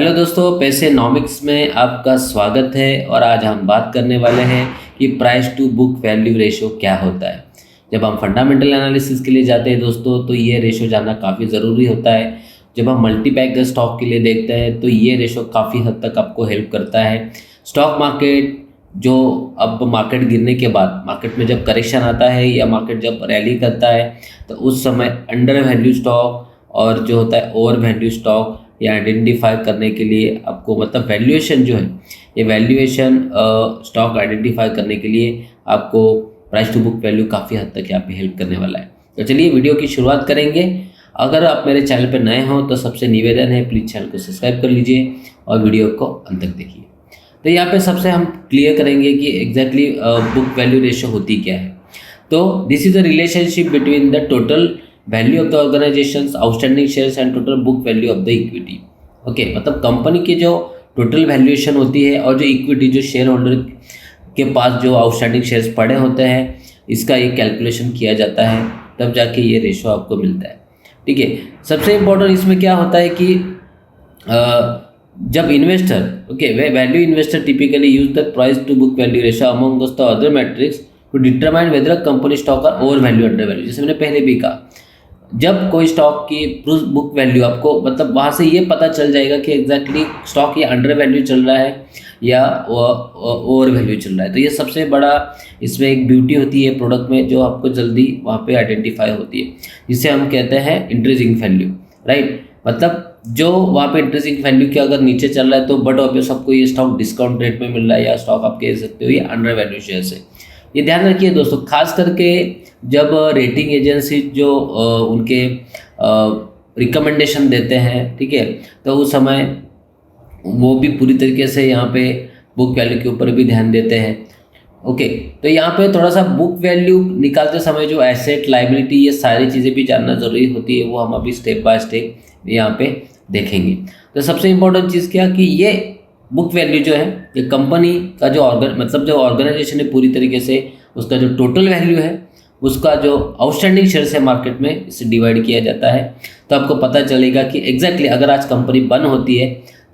Hello दोस्तों, पैसेनॉमिक्स में आपका स्वागत है। और आज हम बात करने वाले हैं कि price to book value ratio क्या होता है। जब हम फंडामेंटल एनालिसिस के लिए जाते हैं दोस्तों, तो ये रेशो जानना काफ़ी ज़रूरी होता है। जब हम मल्टीपैक स्टॉक के लिए देखते हैं तो ये रेशो काफ़ी हद तक आपको हेल्प करता है। स्टॉक मार्केट जो अब मार्केट गिरने के बाद मार्केट में जब करेक्शन आता है या मार्केट जब रैली करता है तो उस समय अंडर वैल्यू स्टॉक और जो होता है ओवर वैल्यू स्टॉक या आइडेंटिफाई करने के लिए आपको मतलब वैल्यूएशन जो है, ये वैल्यूएशन स्टॉक आइडेंटिफाई करने के लिए आपको प्राइस टू बुक वैल्यू काफ़ी हद तक यहाँ पे हेल्प करने वाला है। तो चलिए वीडियो की शुरुआत करेंगे। अगर आप मेरे चैनल पर नए हों तो सबसे निवेदन है, प्लीज़ चैनल को सब्सक्राइब कर लीजिए और वीडियो को अंत तक देखिए। तो यहाँ पे सबसे हम क्लियर करेंगे कि एग्जैक्टली बुक वैल्यू रेशो होती क्या है। तो this is the relationship between the total value of the organisations outstanding shares and total book value of the equity. Okay, मतलब कंपनी की जो टोटल वैल्यूएशन होती है और जो इक्विटी जो शेयर होल्डर के पास जो आउटस्टैंडिंग शेयर्स पड़े होते हैं, इसका ये कैलकुलेशन किया जाता है, तब जाके ये रेशो आपको मिलता है। ठीक है, सबसे इम्पोर्टेंट इसमें क्या होता है कि जब इन्वेस्टर वे value investor typically use the price to book value ratio among the other metrics to determine whether company stock are over value under value. जैसे मैंने पहले भी कहा, जब कोई स्टॉक की बुक वैल्यू आपको मतलब वहाँ से ये पता चल जाएगा कि एग्जैक्टली स्टॉक ये अंडर वैल्यू चल रहा है या ओवर वैल्यू चल रहा है। तो ये सबसे बड़ा इसमें एक ब्यूटी होती है प्रोडक्ट में, जो आपको जल्दी वहाँ पे आइडेंटिफाई होती है, जिसे हम कहते हैं इंट्रिंसिक वैल्यू। राइट, मतलब जो वहाँ पे इंट्रिंसिक वैल्यू के अगर नीचे चल रहा है तो बट ऑब्वियस आपको ये स्टॉक डिस्काउंट रेट में मिल रहा है या स्टॉक आप कह सकते हो ये अंडर वैल्यू शेयर से। ये ध्यान रखिए दोस्तों, खास करके जब रेटिंग एजेंसी जो उनके रिकमेंडेशन देते हैं, ठीक है, तो उस समय वो भी पूरी तरीके से यहाँ पे बुक वैल्यू के ऊपर भी ध्यान देते हैं। ओके, तो यहाँ पे थोड़ा सा बुक वैल्यू निकालते समय जो एसेट लाइबिलिटी ये सारी चीज़ें भी जानना ज़रूरी होती है, वो हम अभी स्टेप बाय स्टेप यहाँ पे देखेंगे। तो सबसे इम्पोर्टेंट चीज़ क्या कि ये बुक वैल्यू जो है ये कंपनी का जो मतलब जो ऑर्गेनाइजेशन है पूरी तरीके से उसका जो टोटल वैल्यू है उसका जो आउटस्टैंडिंग शेयर्स है मार्केट में इससे डिवाइड किया जाता है। तो आपको पता चलेगा कि एग्जैक्टली अगर आज कंपनी बंद होती है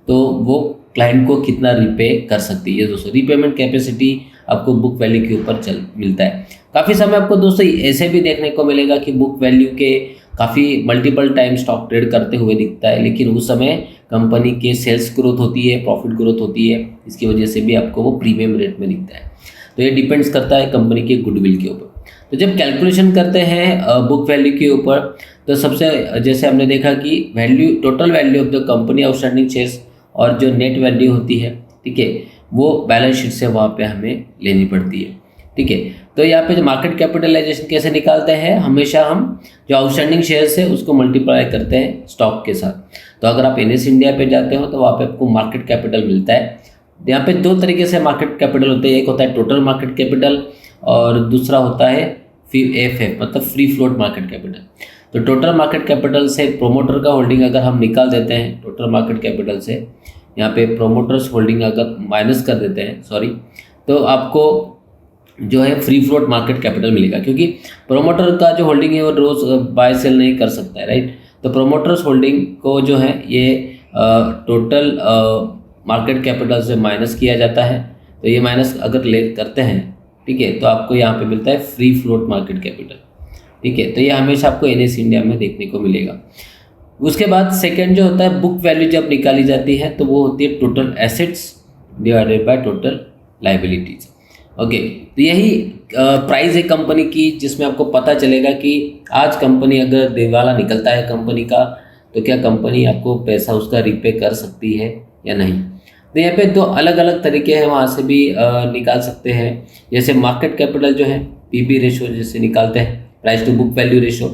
तो वो क्लाइंट को कितना रिपे कर सकती है। दोस्तों, रीपेमेंट कैपेसिटी आपको बुक वैल्यू के ऊपर मिलता है। काफ़ी समय आपको दोस्तों ऐसे भी देखने को मिलेगा कि बुक वैल्यू के काफ़ी मल्टीपल टाइम स्टॉक ट्रेड करते हुए दिखता है, लेकिन उस समय कंपनी के सेल्स ग्रोथ होती है, प्रॉफिट ग्रोथ होती है, इसकी वजह से भी आपको वो प्रीमियम रेट में दिखता है। तो ये डिपेंड्स करता है कंपनी के गुडविल के ऊपर। तो जब कैलकुलेशन करते हैं बुक वैल्यू के ऊपर, तो सबसे जैसे हमने देखा कि value total value of the company outstanding shares और जो नेट वैल्यू होती है, ठीक है, वो बैलेंस शीट से वहाँ पे हमें लेनी पड़ती है। ठीक है, तो यहाँ पे जो मार्केट कैपिटलाइजेशन कैसे निकालते हैं, हमेशा हम जो आउटस्टैंडिंग शेयर्स है उसको मल्टीप्लाई करते हैं स्टॉक के साथ। तो अगर आप NSE इंडिया पे जाते हो तो वहाँ पे आपको मार्केट कैपिटल मिलता है। यहाँ पे दो तरीके से मार्केट कैपिटल होते हैं, एक होता है टोटल मार्केट कैपिटल और दूसरा होता है FF मतलब फ्री फ्लोट मार्केट कैपिटल। तो टोटल मार्केट कैपिटल से प्रोमोटर का होल्डिंग अगर हम निकाल देते हैं, टोटल मार्केट कैपिटल से यहाँ पे प्रोमोटर्स होल्डिंग अगर माइनस कर देते हैं तो आपको जो है फ्री फ्लोट मार्केट कैपिटल मिलेगा, क्योंकि प्रोमोटर का जो होल्डिंग है वो रोज बाय सेल नहीं कर सकता है। राइट, तो प्रोमोटर्स होल्डिंग को जो है ये टोटल मार्केट कैपिटल से माइनस किया जाता है। तो ये माइनस अगर करते हैं, ठीक है, तो आपको यहाँ पे मिलता है फ्री फ्लोट मार्केट कैपिटल। ठीक है, तो ये हमेशा आपको NSE इंडिया में देखने को मिलेगा। उसके बाद सेकेंड जो होता है बुक वैल्यू जब निकाली जाती है तो वो होती है total assets divided by total liabilities. Okay, तो यही प्राइस है कंपनी की, जिसमें आपको पता चलेगा कि आज कंपनी अगर दिवाला निकलता है कंपनी का, तो क्या कंपनी आपको पैसा उसका रिपे कर सकती है या नहीं। तो यहाँ पे दो अलग अलग तरीके हैं, वहाँ से भी निकाल सकते हैं। जैसे मार्केट कैपिटल जो है PB रेशो जैसे निकालते हैं, price to book value ratio,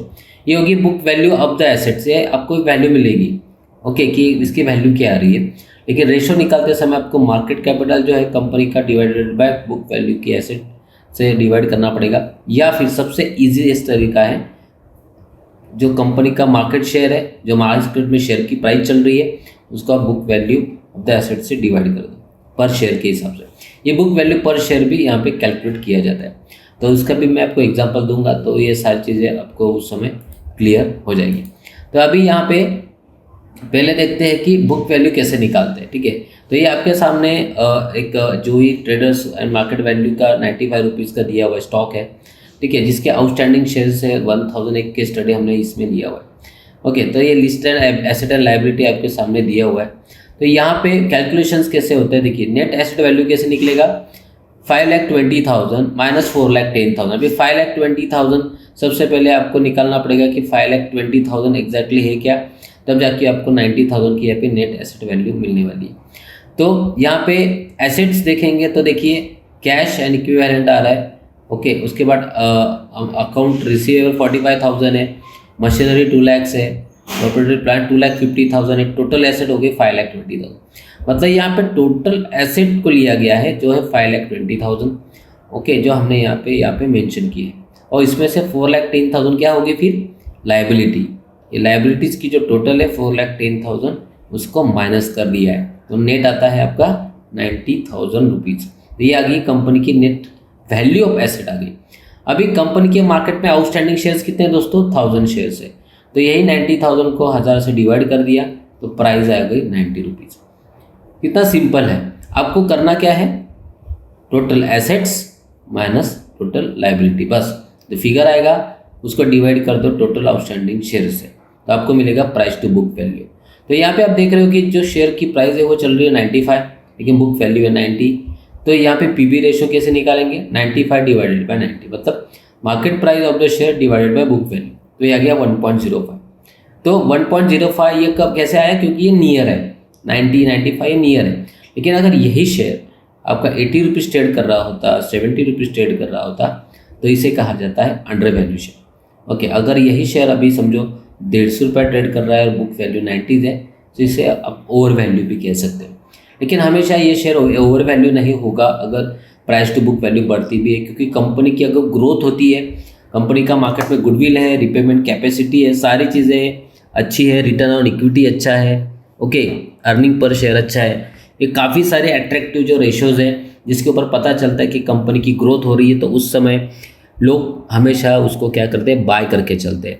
ये होगी book value of the asset से आपको वैल्यू मिलेगी। ओके, कि इसकी वैल्यू क्या आ रही है, लेकिन रेशो निकालते समय आपको मार्केट कैपिटल जो है कंपनी का डिवाइडेड बाय बुक वैल्यू की एसेट से डिवाइड करना पड़ेगा। या फिर सबसे इजीएस्ट तरीका है, जो कंपनी का मार्केट शेयर है, जो मार्केट में शेयर की प्राइस चल रही है, उसको आप book value of the asset से डिवाइड कर दो पर शेयर के हिसाब से। ये बुक वैल्यू पर शेयर भी यहाँ पे कैलकुलेट किया जाता है, तो उसका भी मैं आपको एग्जांपल दूंगा, तो ये सारी चीज़ें आपको उस समय क्लियर हो जाएगी। तो अभी यहाँ पे पहले देखते हैं कि बुक वैल्यू कैसे निकालते हैं। ठीक है, तो ये आपके सामने एक जो ही ट्रेडर्स एंड मार्केट वैल्यू का 95 रुपीज़ का दिया हुआ स्टॉक है। ठीक है, जिसके आउटस्टैंडिंग शेयर्स है 1001 के स्टडी हमने इसमें लिया हुआ है। ओके, तो ये list and asset and liability आपके सामने दिया हुआ है। तो यहाँ पे कैलकुलेशंस कैसे होते हैं, देखिए नेट एसेट वैल्यू कैसे निकलेगा, 5,20,000 माइनस 4,10,000। अभी 5,20,000 सबसे पहले आपको निकालना पड़ेगा कि 5,20,000 एग्जैक्टली है क्या, तब जाके आपको 90,000 की यहाँ पे नेट एसेट वैल्यू मिलने वाली है। तो यहाँ पे एसेट्स देखेंगे तो देखिए कैश एंड इक्विवेलेंट आ रहा है। ओके, उसके बाद अकाउंट रिसीवेबल 45,000 है, मशीनरी 2 लाख है, प्रॉपर्टी प्लांट 2,50,000 है, टोटल एसेट हो गई 5,20,000। मतलब यहाँ पे टोटल एसेट को लिया गया है जो है 5,20,000। ओके, जो हमने यहाँ पे मेंशन किए, और इसमें से 4,10,000 क्या होगी फिर लायबिलिटी। ये लायबिलिटीज़ की जो टोटल है 4,10,000 उसको माइनस कर दिया है, तो नेट आता है आपका 90,000 रुपीज़। तो ये आ गई कंपनी की नेट वैल्यू ऑफ एसेट आ गई। अभी कंपनी के मार्केट में आउटस्टैंडिंग शेयर्स कितने हैं दोस्तों, 1000 शेयर्स है। तो यही 90,000 को 1000 से डिवाइड कर दिया तो प्राइस आ गई 90 रुपीज़। कितना सिंपल है। आपको करना क्या है, total assets minus total liability, बस जो फिगर आएगा उसको डिवाइड कर दो टोटल आउटस्टैंडिंग शेयर से, तो आपको मिलेगा प्राइस टू बुक वैल्यू। तो यहाँ पे आप देख रहे हो कि जो शेयर की प्राइस है वो चल रही है 95, लेकिन बुक वैल्यू है 90। तो यहाँ पे पीबी रेशो कैसे निकालेंगे, 95 डिवाइडेड बाय 90, मतलब market price of the share divided by book value. तो ये आ गया 1.05। तो 1.05 ये कब कैसे आया, क्योंकि ये नियर है, 95 नियर है। लेकिन अगर यही शेयर आपका 80 रुपीज़ ट्रेड कर रहा होता, 70 रुपीज़ ट्रेड कर रहा होता, तो इसे कहा जाता है अंडर वैल्यू शेयर। ओके, अगर यही शेयर अभी समझो 150 रुपये ट्रेड कर रहा है और बुक वैल्यू 90 है, तो इसे आप ओवर वैल्यू भी कह सकते हो। लेकिन हमेशा ये शेयर ओवर वैल्यू नहीं होगा अगर प्राइस टू बुक वैल्यू बढ़ती भी है, क्योंकि कंपनी की अगर ग्रोथ होती है, कंपनी का मार्केट में गुडविल है, रिपेमेंट कैपेसिटी है, सारी चीज़ें अच्छी है, रिटर्न ऑन इक्विटी अच्छा है, ओके, अर्निंग पर शेयर अच्छा है, ये काफ़ी सारे अट्रैक्टिव जो रेशोज़ हैं जिसके ऊपर पता चलता है कि कंपनी की ग्रोथ हो रही है, तो उस समय लोग हमेशा उसको क्या करते हैं, बाय करके चलते हैं।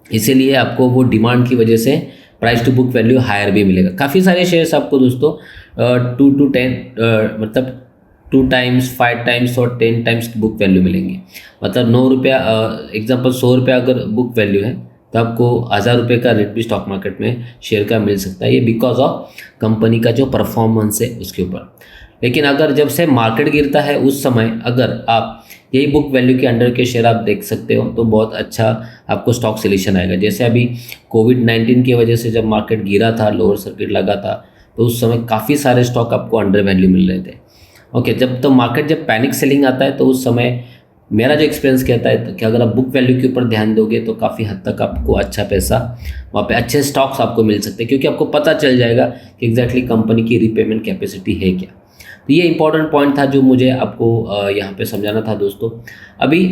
इसीलिए आपको वो डिमांड की वजह से price to book value higher भी मिलेगा। काफ़ी सारे शेयर्स आपको दोस्तों 2 to 10 मतलब 2 times 5 times और 10 टाइम्स की बुक वैल्यू मिलेंगी। मतलब 9 रुपया एग्जाम्पल 100 रुपया अगर बुक वैल्यू है तो आपको 1000 रुपये का रेट भी स्टॉक मार्केट में शेयर का मिल सकता है। ये बिकॉज ऑफ कंपनी का जो परफॉर्मेंस है उसके ऊपर। लेकिन अगर जब से मार्केट गिरता है उस समय अगर आप यही बुक वैल्यू के अंडर के शेयर आप देख सकते हो तो बहुत अच्छा आपको स्टॉक सिलेक्शन आएगा। जैसे अभी कोविड-19 की वजह से जब मार्केट गिरा था, लोअर सर्किट लगा था, तो उस समय काफ़ी सारे स्टॉक आपको अंडर वैल्यू मिल रहे थे। ओके, जब मार्केट जब पैनिक सेलिंग आता है तो उस समय मेरा जो एक्सपीरियंस कहता है कि अगर आप बुक वैल्यू के ऊपर ध्यान दोगे तो काफ़ी हद तक आपको अच्छा पैसा वहाँ पे अच्छे स्टॉक्स आपको मिल सकते हैं, क्योंकि आपको पता चल जाएगा कि एग्जैक्टली कंपनी की रीपेमेंट कैपेसिटी है क्या। तो ये इंपॉर्टेंट पॉइंट था जो मुझे आपको यहाँ पे समझाना था दोस्तों। अभी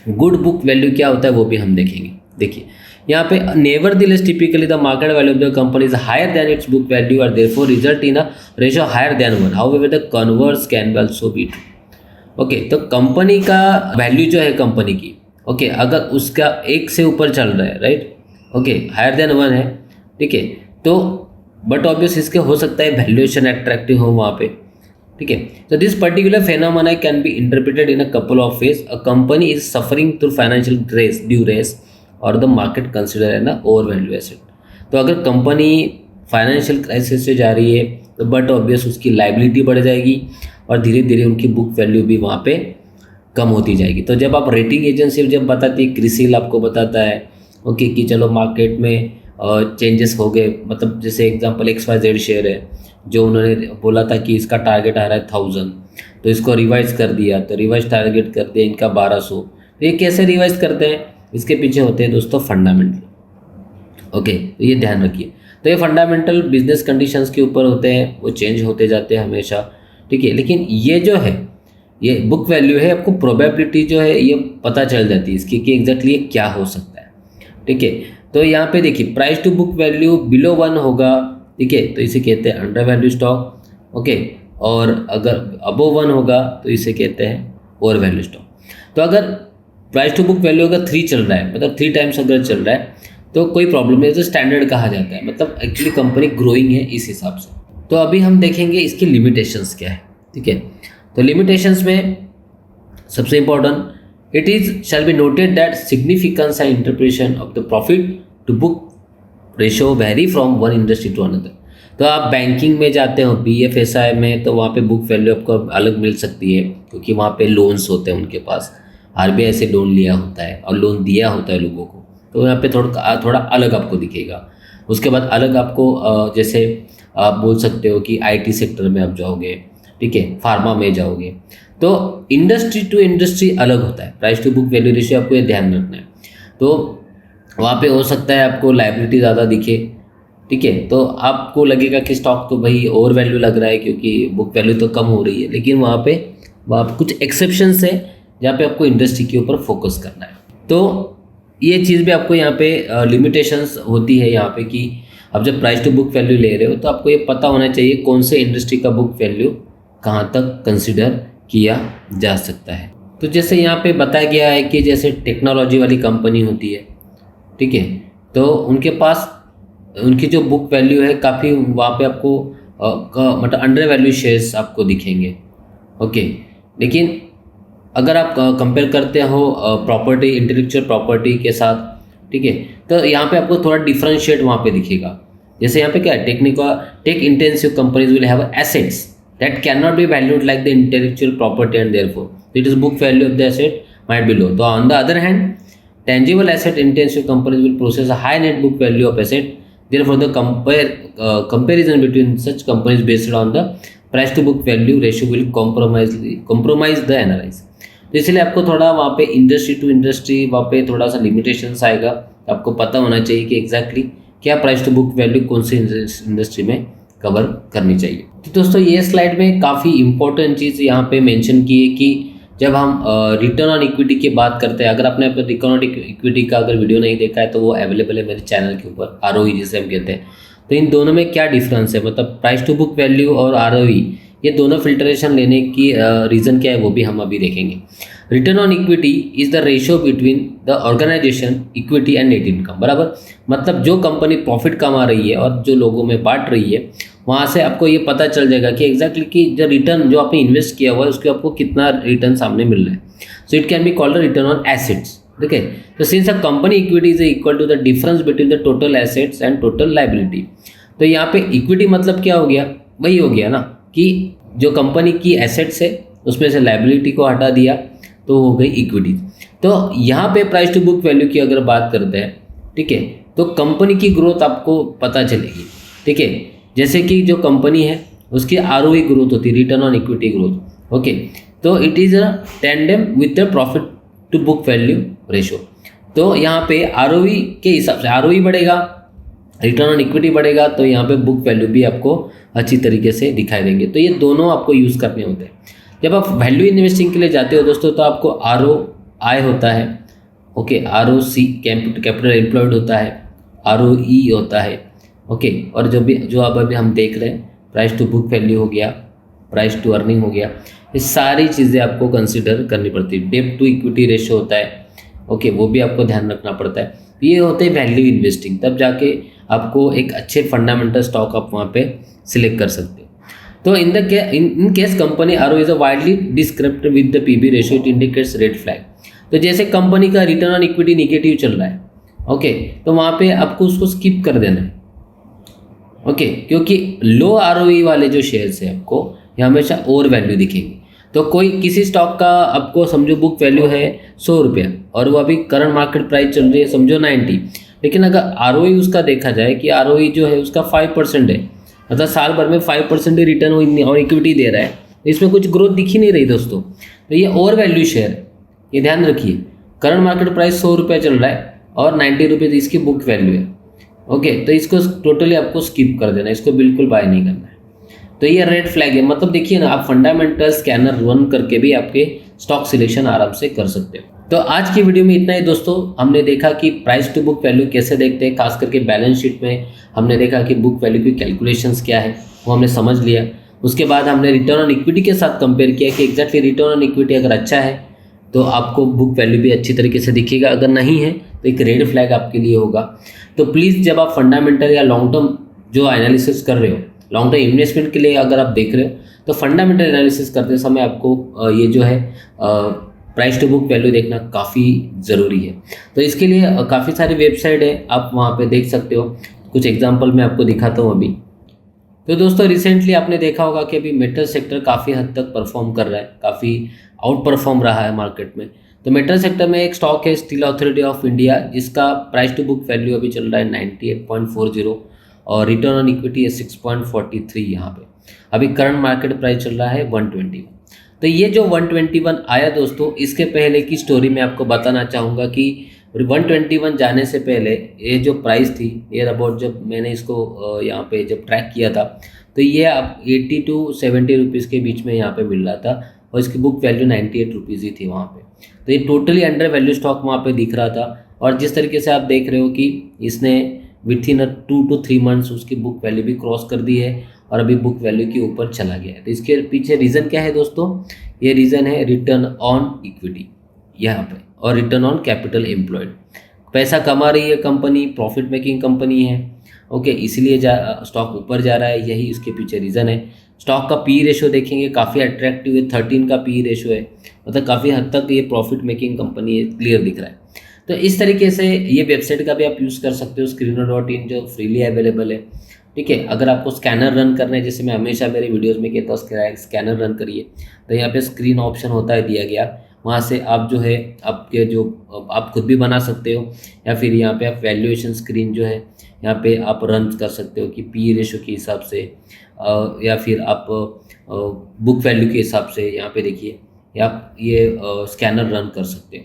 गुड बुक वैल्यू क्या होता है वो भी हम देखेंगे। देखिए यहाँ पे nevertheless typically the market value of the company is higher than its book value और therefore result in a ratio higher than 1। However the converse can be also be true. Okay, तो कंपनी का value जो है company की, okay, अगर उसका 1 से ऊपर चल रहा है, राइट, ओके, हायर देन 1 है, ठीक है, तो बट ऑब्वियस इसके हो सकता है वैल्यूएशन अट्रैक्टिव हो वहाँ पे, ठीक है। तो this particular phenomena can be interpreted in a couple of ways. A company is suffering through financial duress और the market consider an over value asset. तो अगर कंपनी फाइनेंशियल क्राइसिस से जा रही है तो बट ऑब्वियस उसकी लाइबिलिटी बढ़ जाएगी और धीरे धीरे उनकी बुक वैल्यू भी वहाँ पे कम होती जाएगी। तो जब आप रेटिंग एजेंसी जब बताती है, क्रिसिल आपको बताता है, ओके, कि चलो मार्केट में चेंजेस हो गए, मतलब जैसे एग्जांपल XYZ शेयर है जो उन्होंने बोला था कि इसका टारगेट आ रहा है 1000, तो इसको रिवाइज कर दिया, तो रिवाइज टारगेट कर दिया इनका 1200। तो ये कैसे रिवाइज करते हैं, इसके पीछे होते हैं दोस्तों फंडामेंटल। ओके, तो ये ध्यान रखिए। तो ये फंडामेंटल बिजनेस कंडीशंस के ऊपर होते हैं, वो चेंज होते जाते हैं हमेशा, ठीक है। लेकिन ये जो है ये बुक वैल्यू है, आपको प्रोबेबिलिटी जो है ये पता चल जाती है इसकी कि एग्जैक्टली ये क्या हो सकता है, ठीक है। तो यहाँ पे देखिए price to book value below 1 होगा, ठीक है, तो इसे कहते हैं अंडर वैल्यू स्टॉक, ओके, और अगर अबोव 1 होगा तो इसे कहते हैं ओवर वैल्यू स्टॉक। तो अगर प्राइस टू बुक वैल्यू अगर 3 चल रहा है, मतलब 3 टाइम्स अगर चल रहा है, तो कोई प्रॉब्लम नहीं, तो स्टैंडर्ड कहा जाता है, मतलब एक्चुअली कंपनी ग्रोइंग है इस हिसाब से। तो अभी हम देखेंगे इसकी लिमिटेशंस क्या है, ठीक है। तो लिमिटेशंस में सबसे important, it is shall be noted that significance and interpretation of the profit to book ratio vary from one industry to another. तो आप बैंकिंग में जाते हो, BFSI में, तो वहाँ पे बुक वैल्यू आपको अलग मिल सकती है, क्योंकि वहाँ पे लोन्स होते हैं उनके पास, RBI से लोन लिया होता है और लोन दिया होता है लोगों को, तो यहाँ पे थोड़ा अलग आपको दिखेगा। उसके बाद अलग आपको जैसे आप बोल सकते हो कि IT सेक्टर में आप जाओगे, ठीक है, फार्मा में जाओगे, तो इंडस्ट्री टू इंडस्ट्री अलग होता है price to book value ratio, आपको ये ध्यान रखना है। तो वहाँ पे हो सकता है आपको लायबिलिटी ज़्यादा दिखे, ठीक है, तो आपको लगेगा कि स्टॉक तो भाई ओवर वैल्यू लग रहा है क्योंकि बुक वैल्यू तो कम हो रही है, लेकिन वहाँ पे कुछ एक्सेप्शंस है जहाँ पे आपको इंडस्ट्री के ऊपर फोकस करना है। तो ये चीज़ भी आपको यहाँ पे लिमिटेशंस होती है यहाँ पे कि अब जब प्राइस टू बुक वैल्यू ले रहे हो तो आपको ये पता होना चाहिए कौन से इंडस्ट्री का बुक वैल्यू कहाँ तक कंसिडर किया जा सकता है। तो जैसे यहाँ पे बताया गया है कि जैसे टेक्नोलॉजी वाली कंपनी होती है, ठीक है, तो उनके पास उनकी जो बुक वैल्यू है काफ़ी वहाँ पे आपको मतलब अंडर वैल्यू शेयर्स आपको दिखेंगे, ओके। लेकिन अगर आप कंपेयर करते हो प्रॉपर्टी, इंटेलेक्चुअल प्रॉपर्टी के साथ, ठीक है, तो यहाँ पे आपको थोड़ा डिफरेंशिएट वहाँ पे दिखेगा। जैसे यहाँ पे क्या है, tech intensive companies will have assets that can not be valued like the intellectual property and therefore it is book value of the asset might be low. तो on the other hand tangible asset intensive companies will process a high net book value of asset, therefore the comparison between such companies based on the price to book value ratio will compromise the analysis। तो इसलिए आपको थोड़ा वहाँ पे industry to industry वहाँ पे थोड़ा सा लिमिटेशंस आएगा, आपको पता होना चाहिए कि एग्जैक्टली क्या प्राइस टू बुक वैल्यू कौन सी इंडस्ट्री में कवर करनी चाहिए। तो दोस्तों ये स्लाइड में काफ़ी इंपॉर्टेंट चीज़ यहाँ पे मेंशन की है कि जब हम रिटर्न ऑन इक्विटी की बात करते हैं, अगर आपने अपने रिटर्न ऑन इक्विटी का अगर वीडियो नहीं देखा है तो वो अवेलेबल है मेरे चैनल के ऊपर, ROE जिसे हम कहते हैं। तो इन दोनों में क्या डिफरेंस है, मतलब प्राइस टू बुक वैल्यू और ROE, ये दोनों फिल्ट्रेशन लेने की रीज़न क्या है वो भी हम अभी देखेंगे। Return on equity is the ratio between the organisation equity and net income, बराबर, मतलब जो कंपनी प्रॉफिट कमा रही है और जो लोगों में बांट रही है, वहाँ से आपको ये पता चल जाएगा कि एग्जैक्टली कि जो रिटर्न जो आपने इन्वेस्ट किया हुआ है उसके आपको कितना रिटर्न सामने मिल रहा है। So it can be called the return on assets, ठीक है। तो since a company equity is equal to the difference between the total assets and total liability. तो यहाँ पे इक्विटी मतलब क्या हो गया, वही हो गया ना कि जो कंपनी की एसेट्स है उसमें से लायबिलिटी को हटा दिया तो हो गई इक्विटी। तो यहाँ पे प्राइस टू बुक वैल्यू की अगर बात करते हैं, ठीक है, तो कंपनी की ग्रोथ आपको पता चलेगी, ठीक है। जैसे कि जो कंपनी है उसकी ROE ग्रोथ होती है, return on equity growth, okay. तो it is a tandem with the profit to book value ratio. तो यहाँ पे ROE के हिसाब से ROE बढ़ेगा, रिटर्न ऑन इक्विटी बढ़ेगा, तो यहाँ पे बुक वैल्यू भी आपको अच्छी तरीके से दिखाई देंगे। तो ये दोनों आपको यूज़ करने होते हैं। जब आप वैल्यू इन्वेस्टिंग के लिए जाते हो दोस्तों, तो आपको ROI होता है, ओके, ROC कैपिटल एम्प्लॉयड होता है, ROE होता है, ओके। और जो अब अभी हम देख रहे हैं प्राइस टू बुक वैल्यू हो गया, प्राइस टू अर्निंग हो गया, ये सारी चीज़ें आपको कंसिडर करनी पड़ती है। डेब्ट टू इक्विटी रेशो होता है, ओके, वो भी आपको ध्यान रखना पड़ता है। ये होते हैं वैल्यू इन्वेस्टिंग, तब जाके आपको एक अच्छे फंडामेंटल स्टॉक आप वहाँ पे सिलेक्ट कर सकते हो। तो in case company ROE is a widely describe with the PB ratio, it indicates red flag. तो जैसे कंपनी का रिटर्न ऑन इक्विटी निगेटिव चल रहा है, ओके, तो वहाँ पे आपको उसको स्किप कर देना है, ओके, क्योंकि लो ROE वाले जो शेयर्स है आपको ये हमेशा ओवर वैल्यू दिखेंगे। तो कोई किसी स्टॉक का आपको समझो बुक वैल्यू है 100 रुपया और वो अभी करंट मार्केट प्राइस चल रही है समझो 90, लेकिन अगर ROE उसका देखा जाए कि ROE जो है उसका 5% है, मतलब साल भर में 5% ही रिटर्न और इक्विटी दे रहा है, तो इसमें कुछ ग्रोथ दिख ही नहीं रही दोस्तों। तो ये ओवर वैल्यू शेयर है, ये ध्यान रखिए। करंट मार्केट प्राइस 100 रुपया चल रहा है और 90 रुपीज़ इसकी बुक वैल्यू है, ओके। तो इसको टोटली आपको स्किप कर देना, इसको बिल्कुल बाय नहीं करना है। तो ये रेड फ्लैग है, मतलब देखिए ना, आप फंडामेंटल स्कैनर रन करके भी आपके स्टॉक सिलेक्शन आराम से कर सकते हो। तो आज की वीडियो में इतना ही दोस्तों। हमने देखा कि प्राइस टू बुक वैल्यू कैसे देखते हैं, खास करके बैलेंस शीट में हमने देखा कि बुक वैल्यू की कैलकुलेशंस क्या है वो हमने समझ लिया। उसके बाद हमने रिटर्न ऑन इक्विटी के साथ कंपेयर किया कि एग्जैक्टली रिटर्न ऑन इक्विटी अगर अच्छा है तो आपको बुक वैल्यू भी अच्छी तरीके से दिखेगा। अगर नहीं है तो एक रेड फ्लैग आपके लिए होगा। तो प्लीज़ जब आप फंडामेंटल या लॉन्ग टर्म जो एनालिसिस कर रहे हो, लॉन्ग टर्म इन्वेस्टमेंट के लिए अगर आप देख रहे हो, तो फंडामेंटल एनालिसिस करते समय आपको ये जो है प्राइस टू बुक वैल्यू देखना काफ़ी ज़रूरी है। तो इसके लिए काफ़ी सारी वेबसाइट है, आप वहाँ पे देख सकते हो। कुछ एग्जांपल मैं आपको दिखाता हूँ अभी। तो दोस्तों रिसेंटली आपने देखा होगा कि अभी मेटल सेक्टर काफ़ी हद तक परफॉर्म कर रहा है, काफ़ी आउट परफॉर्म रहा है मार्केट में। तो मेटल सेक्टर में एक स्टॉक है स्टील अथॉरिटी ऑफ इंडिया, जिसका प्राइस टू बुक वैल्यू अभी चल रहा है 98.40 और रिटर्न ऑन इक्विटी है 6.43। यहाँ पे अभी करंट मार्केट प्राइस चल रहा है 121। तो ये जो 121 आया दोस्तों, इसके पहले की स्टोरी मैं आपको बताना चाहूँगा कि 121 जाने से पहले ये जो प्राइस थी, ये अबाउट जब मैंने इसको यहाँ पे जब ट्रैक किया था, तो ये अब 80 to 70 रुपीज़ के बीच में यहाँ पे मिल रहा था और इसकी बुक वैल्यू 98 रुपीज़ ही थी वहाँ पे। तो ये टोटली अंडर वैल्यू स्टॉक वहाँ पे दिख रहा था। और जिस तरीके से आप देख रहे हो कि इसने विथ इन 2 to 3 मंथ्स उसकी बुक वैल्यू भी क्रॉस कर दी है और अभी बुक वैल्यू के ऊपर चला गया है। तो इसके पीछे रीज़न क्या है दोस्तों? ये रीज़न है रिटर्न ऑन इक्विटी यहाँ पे और रिटर्न ऑन कैपिटल एम्प्लॉयड। पैसा कमा रही है कंपनी, प्रॉफिट मेकिंग कंपनी है, ओके, इसलिए स्टॉक ऊपर जा रहा है, यही इसके पीछे रीज़न है। स्टॉक का पी रेशो देखेंगे काफ़ी अट्रैक्टिव है, 13 का पी रेशो है, मतलब काफ़ी हद तक ये प्रॉफिट मेकिंग कंपनी है, क्लियर दिख रहा है। तो इस तरीके से ये वेबसाइट का भी आप यूज़ कर सकते हो, screener.in जो फ्रीली अवेलेबल है, ठीक है। अगर आपको स्कैनर रन करना है, जैसे मैं हमेशा मेरे वीडियोस में कहता हूँ स्कैनर रन करिए, तो यहाँ पे स्क्रीन ऑप्शन होता है दिया गया, वहाँ से आप जो है आपके जो आप खुद भी बना सकते हो या फिर यहाँ पे आप वैल्यूएशन स्क्रीन जो है यहाँ पे आप रन कर सकते हो कि पी रेशो के हिसाब से या फिर आप बुक वैल्यू के हिसाब से यहाँ पे देखिए आप ये स्कैनर रन कर सकते हो।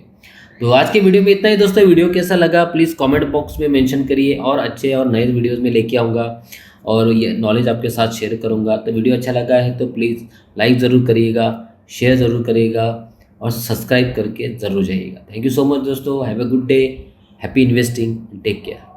तो आज के वीडियो में इतना ही दोस्तों। वीडियो कैसा लगा प्लीज़ कमेंट बॉक्स में मेंशन करिए, और अच्छे और नए वीडियोस में लेके आऊँगा और ये नॉलेज आपके साथ शेयर करूँगा। तो वीडियो अच्छा लगा है तो प्लीज़ लाइक ज़रूर करिएगा, शेयर ज़रूर करिएगा और सब्सक्राइब करके ज़रूर जाइएगा। थैंक यू सो मच दोस्तों, have a good day, happy investing, take care.